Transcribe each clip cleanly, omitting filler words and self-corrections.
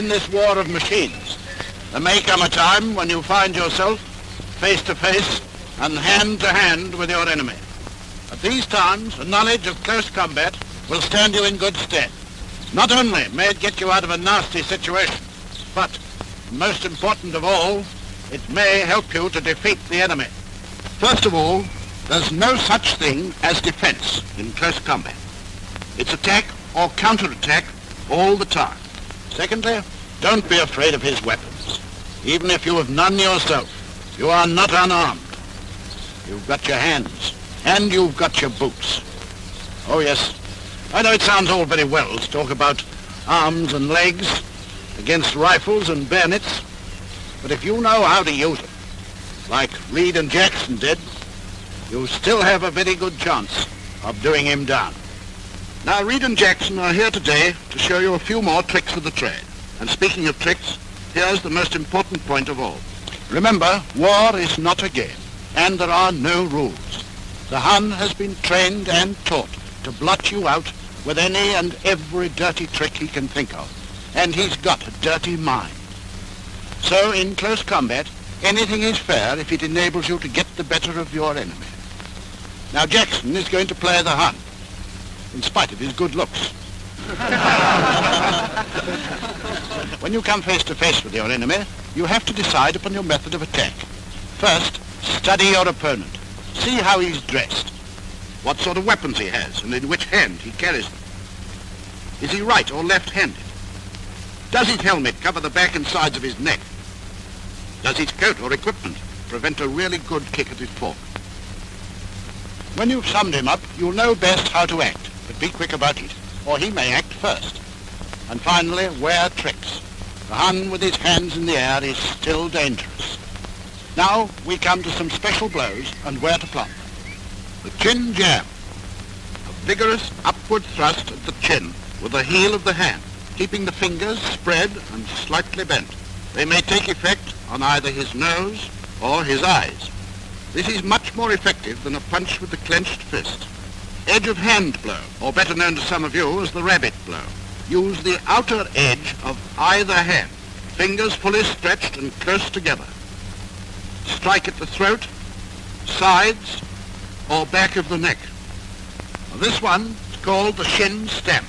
in this war of machines. There may come a time when you find yourself face to face and hand to hand with your enemy. At these times, a knowledge of close combat will stand you in good stead. Not only may it get you out of a nasty situation, but, most important of all, it may help you to defeat the enemy. First of all, there's no such thing as defense in close combat. It's attack or counterattack all the time. Secondly, don't be afraid of his weapons. Even if you have none yourself, you are not unarmed. You've got your hands, and you've got your boots. Oh yes, I know it sounds all very well to talk about arms and legs against rifles and bayonets, but if you know how to use them, like Reed and Jackson did, you still have a very good chance of doing him down. Now, Reed and Jackson are here today to show you a few more tricks of the trade. And speaking of tricks, here's the most important point of all. Remember, war is not a game, and there are no rules. The Hun has been trained and taught to blot you out with any and every dirty trick he can think of, and he's got a dirty mind. So, in close combat, anything is fair if it enables you to get the better of your enemy. Now, Jackson is going to play the Hun, in spite of his good looks. When you come face to face with your enemy, you have to decide upon your method of attack. First, study your opponent. See how he's dressed, what sort of weapons he has, and in which hand he carries them. Is he right or left-handed? Does his helmet cover the back and sides of his neck? Does his coat or equipment prevent a really good kick at his fork? When you've summed him up, you'll know best how to act, but be quick about it, or he may act first. And finally, wear tricks. The Hun with his hands in the air is still dangerous. Now we come to some special blows and where to plant them. The chin jab, a vigorous upward thrust at the chin with the heel of the hand, keeping the fingers spread and slightly bent. They may take effect on either his nose or his eyes. This is much more effective than a punch with the clenched fist. Edge of hand blow, or better known to some of you as the rabbit blow. Use the outer edge of either hand, fingers fully stretched and close together. Strike at the throat, sides, or back of the neck. This one is called the shin stamp.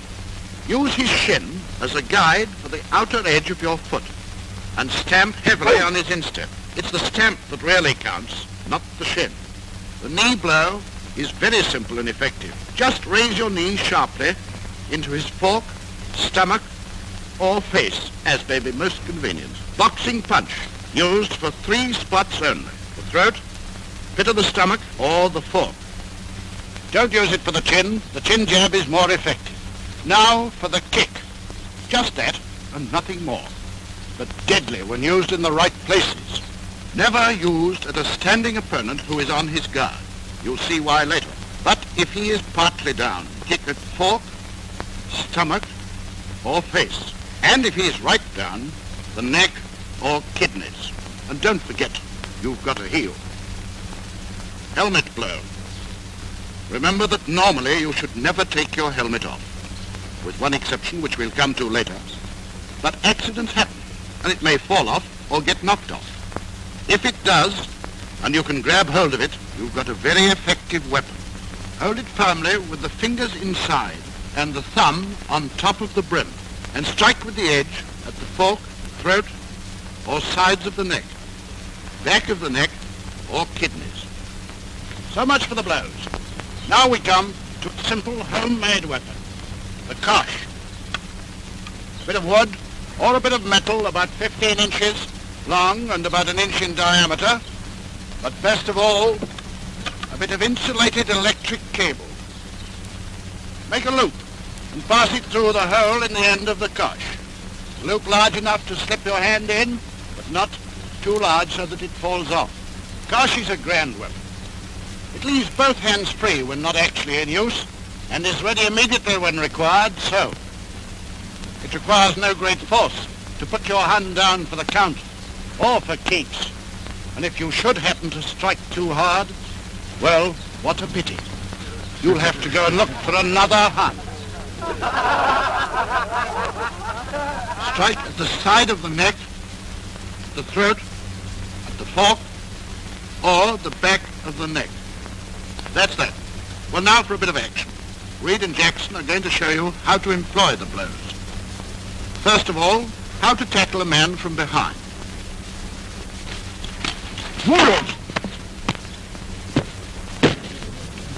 Use his shin as a guide for the outer edge of your foot and stamp heavily on his instep. It's the stamp that really counts, not the shin. The knee blow is very simple and effective. Just raise your knee sharply into his fork, stomach, or face, as may be most convenient. Boxing punch, used for 3 spots only: the throat, pit of the stomach, or the fork. Don't use it for the chin. The chin jab is more effective. Now for the kick. Just that and nothing more, but deadly when used in the right places. Never used at a standing opponent who is on his guard. You'll see why later. But if he is partly down, kick at fork, stomach, or face. And if he is right down, the neck or kidneys. And don't forget, you've got a heel. Helmet blow. Remember that normally you should never take your helmet off, with one exception which we'll come to later. But accidents happen, and it may fall off or get knocked off. If it does, and you can grab hold of it, you've got a very effective weapon. Hold it firmly with the fingers inside and the thumb on top of the brim, and strike with the edge at the fork, throat, or sides of the neck, back of the neck, or kidneys. So much for the blows. Now we come to a simple homemade weapon, the kosh. A bit of wood or a bit of metal about 15 inches long and about 1 inch in diameter, but best of all, a bit of insulated electric cable. Make a loop and pass it through the hole in the end of the kosh. A loop large enough to slip your hand in, but not too large so that it falls off. Kosh is a grand weapon. It leaves both hands free when not actually in use, and is ready immediately when required, so it requires no great force to put your hand down for the count, or for keeps. And if you should happen to strike too hard, well, what a pity. You'll have to go and look for another Hun. strike at the side of the neck, the throat, at the fork, or the back of the neck. That's that. Well, now for a bit of action. Reed and Jackson are going to show you how to employ the blows. First of all, how to tackle a man from behind.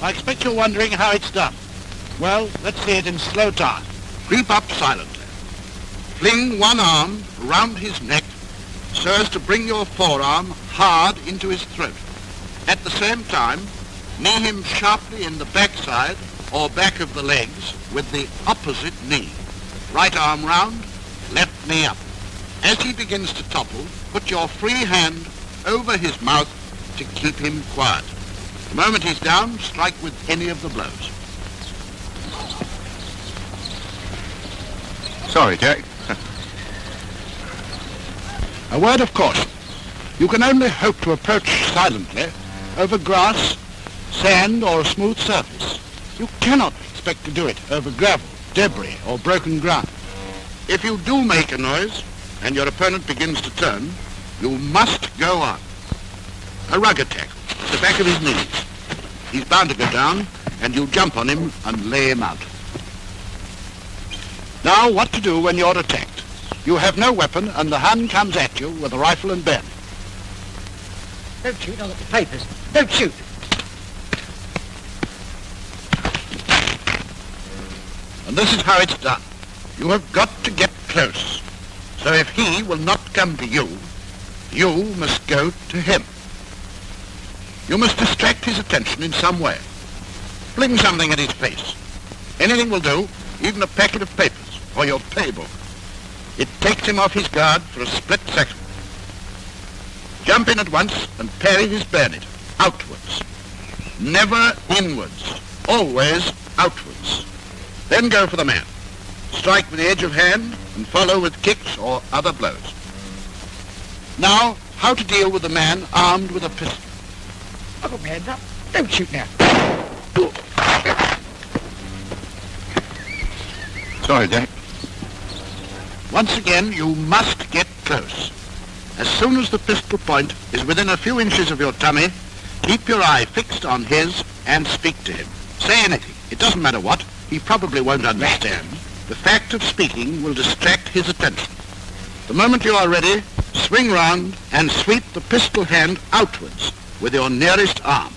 I expect you're wondering how it's done. Well, let's see it in slow time. Creep up silently. Fling one arm round his neck so as to bring your forearm hard into his throat. At the same time, knee him sharply in the backside or back of the legs with the opposite knee. Right arm round, left knee up. As he begins to topple, put your free hand over his mouth to keep him quiet. The moment he's down, strike with any of the blows. Sorry, Jack. A word of caution. You can only hope to approach silently over grass, sand, or a smooth surface. You cannot expect to do it over gravel, debris, or broken ground. If you do make a noise, and your opponent begins to turn, you must go on. A rugged tackle at the back of his knees. He's bound to go down, and you jump on him and lay him out. Now, what to do when you're attacked? You have no weapon, and the Hun comes at you with a rifle and bayonet. Don't shoot, I'll get the papers. Don't shoot. And this is how it's done. You have got to get close. So if he will not come to you, you must go to him. You must distract his attention in some way. Fling something at his face. Anything will do, even a packet of papers or your paybook. It takes him off his guard for a split second. Jump in at once and parry his bayonet, outwards. Never inwards, always outwards. Then go for the man. Strike with the edge of hand and follow with kicks or other blows. Now, how to deal with a man armed with a pistol. I've got my hands up. Don't shoot now. Sorry, Jack. Once again, you must get close. As soon as the pistol point is within a few inches of your tummy, keep your eye fixed on his and speak to him. Say anything. It doesn't matter what. He probably won't understand. The fact of speaking will distract his attention. The moment you are ready, swing round and sweep the pistol hand outwards with your nearest arm.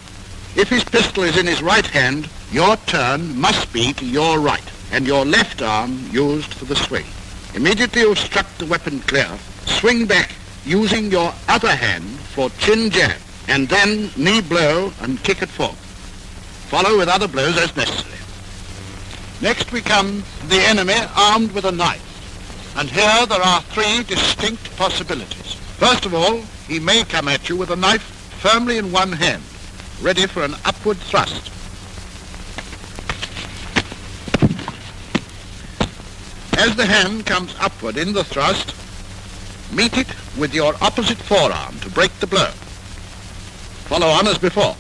If his pistol is in his right hand, your turn must be to your right, and your left arm used for the swing. Immediately you've struck the weapon clear, swing back using your other hand for chin jab, and then knee blow and kick at fork. Follow with other blows as necessary. Next we come to the enemy armed with a knife. And here there are three distinct possibilities. First of all, he may come at you with a knife firmly in one hand, ready for an upward thrust. As the hand comes upward in the thrust, meet it with your opposite forearm to break the blow. Follow on as before.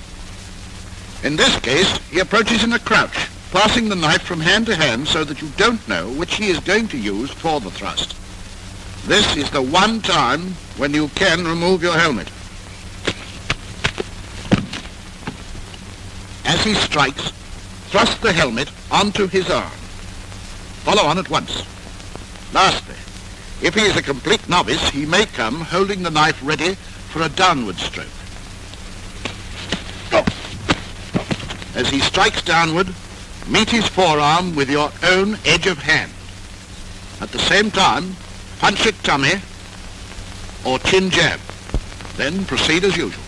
In this case, he approaches in a crouch, passing the knife from hand to hand so that you don't know which he is going to use for the thrust. This is the one time when you can remove your helmet. As he strikes, thrust the helmet onto his arm. Follow on at once. Lastly, if he is a complete novice, he may come holding the knife ready for a downward stroke. As he strikes downward, meet his forearm with your own edge of hand. At the same time, punch at tummy or chin jab. Then proceed as usual.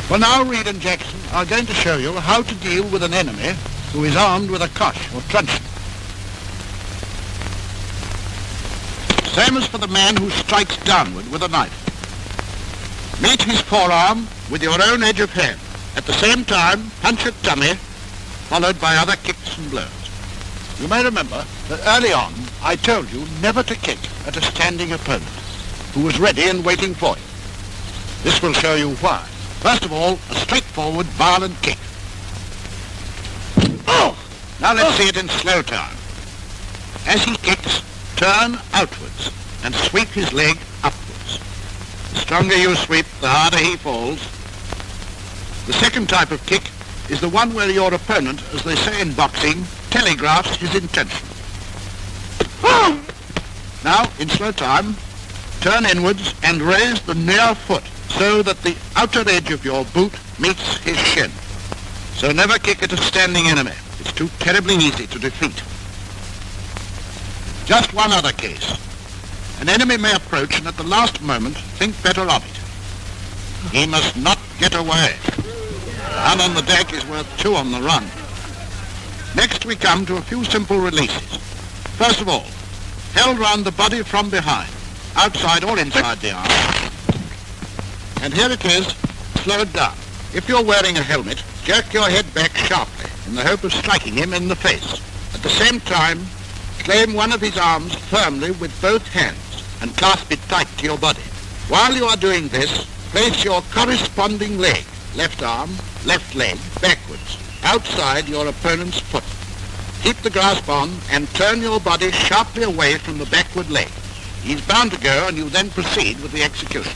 Well, now Reed and Jackson are going to show you how to deal with an enemy who is armed with a kosh or truncheon. Same as for the man who strikes downward with a knife. Meet his forearm with your own edge of hand. At the same time, punch at tummy, followed by other kicks and blows. You may remember that early on I told you never to kick at a standing opponent who was ready and waiting for you. This will show you why. First of all, a straightforward, violent kick. Oh! Now let's see it in slow time. As he kicks, turn outwards and sweep his leg upwards. The stronger you sweep, the harder he falls. The second type of kick is the one where your opponent, as they say in boxing, telegraphs his intention. Now, in slow time, turn inwards and raise the near foot so that the outer edge of your boot meets his shin. So never kick at a standing enemy. It's too terribly easy to defeat. Just one other case. An enemy may approach and at the last moment think better of it. He must not get away. One on the deck is worth two on the run. Next we come to a few simple releases. First of all, held round the body from behind, outside or inside the arm. And here it is, slowed down. If you're wearing a helmet, jerk your head back sharply in the hope of striking him in the face. At the same time, claim one of his arms firmly with both hands and clasp it tight to your body. While you are doing this, place your corresponding leg, left arm, left leg, backwards, outside your opponent's foot. Keep the grasp on and turn your body sharply away from the backward leg. He's bound to go and you then proceed with the execution.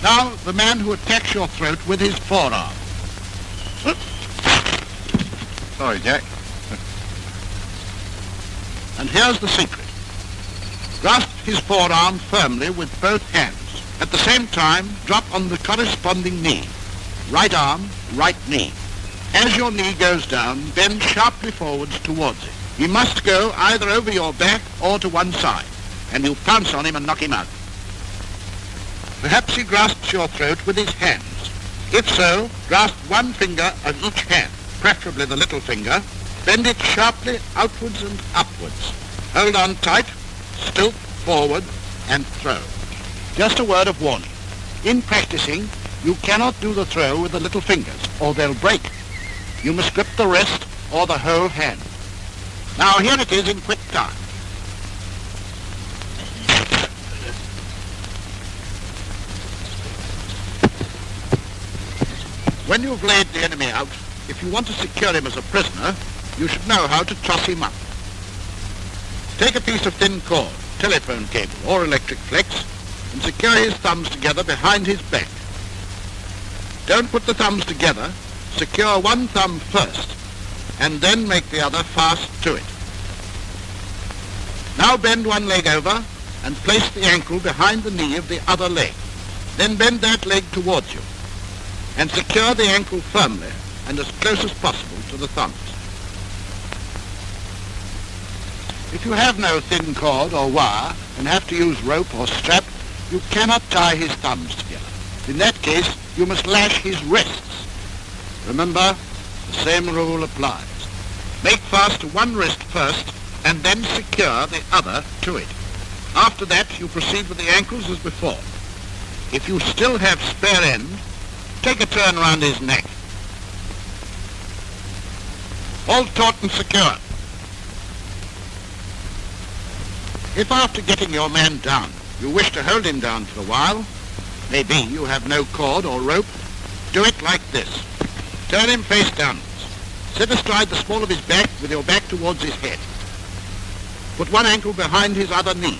Now, the man who attacks your throat with his forearm. Sorry, Jack. And here's the secret. Grasp his forearm firmly with both hands. At the same time, drop on the corresponding knee. Right arm, right knee. As your knee goes down, bend sharply forwards towards it. He must go either over your back or to one side, and you pounce on him and knock him out. Perhaps he grasps your throat with his hands. If so, grasp one finger of each hand, preferably the little finger. Bend it sharply outwards and upwards. Hold on tight, stilt forward, and throw. Just a word of warning. In practicing, you cannot do the throw with the little fingers, or they'll break. You must grip the wrist or the whole hand. Now here it is in quick time. When you've laid the enemy out, if you want to secure him as a prisoner, you should know how to truss him up. Take a piece of thin cord, telephone cable or electric flex, and secure his thumbs together behind his back. Don't put the thumbs together. Secure one thumb first, and then make the other fast to it. Now bend one leg over and place the ankle behind the knee of the other leg. Then bend that leg towards you and secure the ankle firmly and as close as possible to the thumbs. If you have no thin cord or wire and have to use rope or strap, you cannot tie his thumbs together. In that case, you must lash his wrists. Remember, the same rule applies. Make fast to one wrist first and then secure the other to it. After that, you proceed with the ankles as before. If you still have spare end, take a turn round his neck. All taut and secure. If after getting your man down, you wish to hold him down for a while, maybe you have no cord or rope, do it like this. Turn him face downwards. Sit astride the small of his back with your back towards his head. Put one ankle behind his other knee.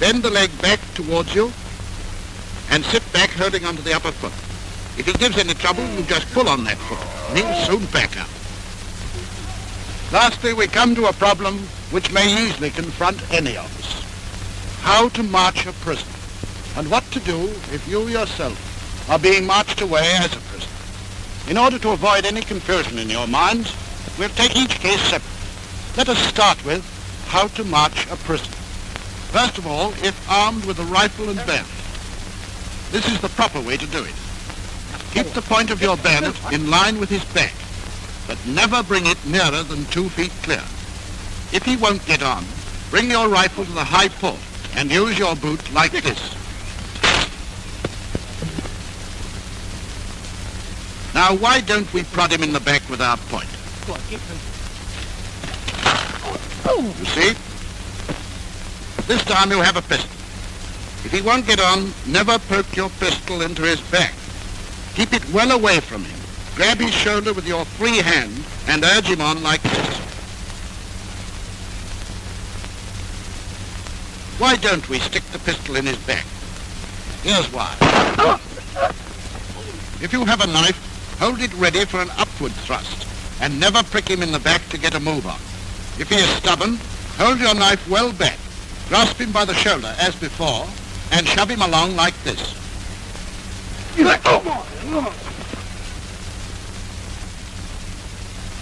Bend the leg back towards you and sit back holding onto the upper foot. If he gives any trouble, you just pull on that foot and he'll soon back up. Lastly, we come to a problem which may easily confront any of us. How to march a prisoner, and what to do if you yourself are being marched away as a prisoner. In order to avoid any confusion in your minds, we'll take each case separately. Let us start with how to march a prisoner. First of all, if armed with a rifle and bayonet. This is the proper way to do it. Keep the point of your bayonet in line with his back, but never bring it nearer than 2 feet clear. If he won't get on, bring your rifle to the high port and use your boot like this. Now, why don't we prod him in the back with our point? You see? This time you'll have a pistol. If he won't get on, never poke your pistol into his back. Keep it well away from him. Grab his shoulder with your free hand and urge him on like this. Why don't we stick the pistol in his back? Here's why. If you have a knife, hold it ready for an upward thrust, and never prick him in the back to get a move on. If he is stubborn, hold your knife well back, grasp him by the shoulder as before, and shove him along like this.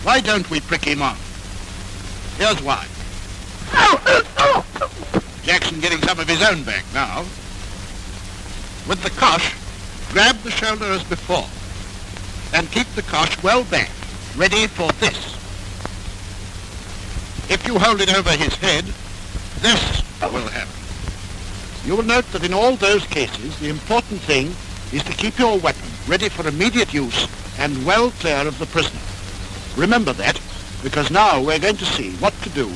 Why don't we prick him on? Here's why. Jackson getting some of his own back now. With the cosh, grab the shoulder as before, and keep the cosh well back, ready for this. If you hold it over his head, this will happen. You will note that in all those cases, the important thing is to keep your weapon ready for immediate use and well clear of the prisoner. Remember that, because now we're going to see what to do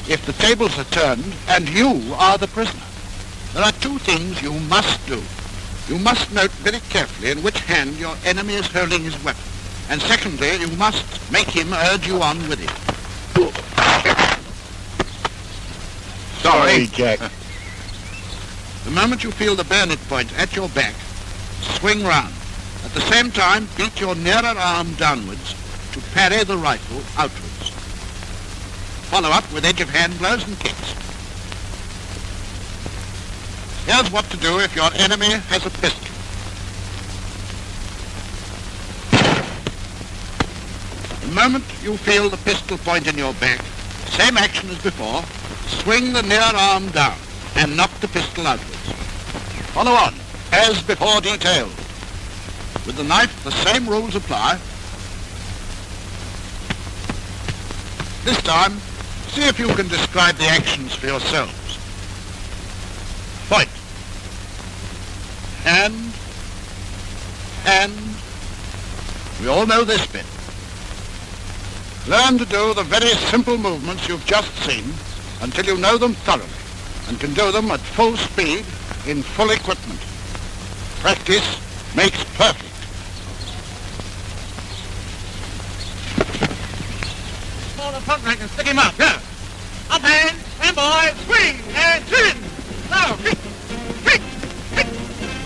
if the tables are turned and you are the prisoner. There are two things you must do. You must note very carefully in which hand your enemy is holding his weapon. And secondly, you must make him urge you on with it. Sorry, Jack. The moment you feel the bayonet point at your back, swing round. At the same time, beat your nearer arm downwards to parry the rifle outwards. Follow up with edge of hand blows and kicks. Here's what to do if your enemy has a pistol. The moment you feel the pistol point in your back, same action as before, swing the near arm down and knock the pistol outwards. Follow on, as before detailed. With the knife, the same rules apply. This time, see if you can describe the actions for yourselves. Point. Hand. We all know this bit. Learn to do the very simple movements you've just seen until you know them thoroughly and can do them at full speed in full equipment. Practice makes perfect. Pull the front rank and stick him up. Go. Up hand, stand by, swing, and turn. Now, kick, kick, kick.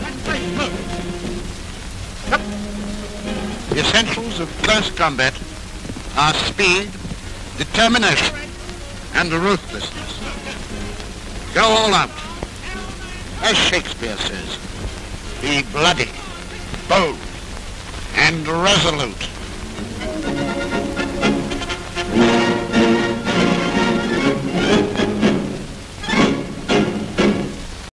That's right, move. Up. The essentials of close combat are speed, determination, and ruthlessness. Go all out. As Shakespeare says, be bloody, bold, and resolute.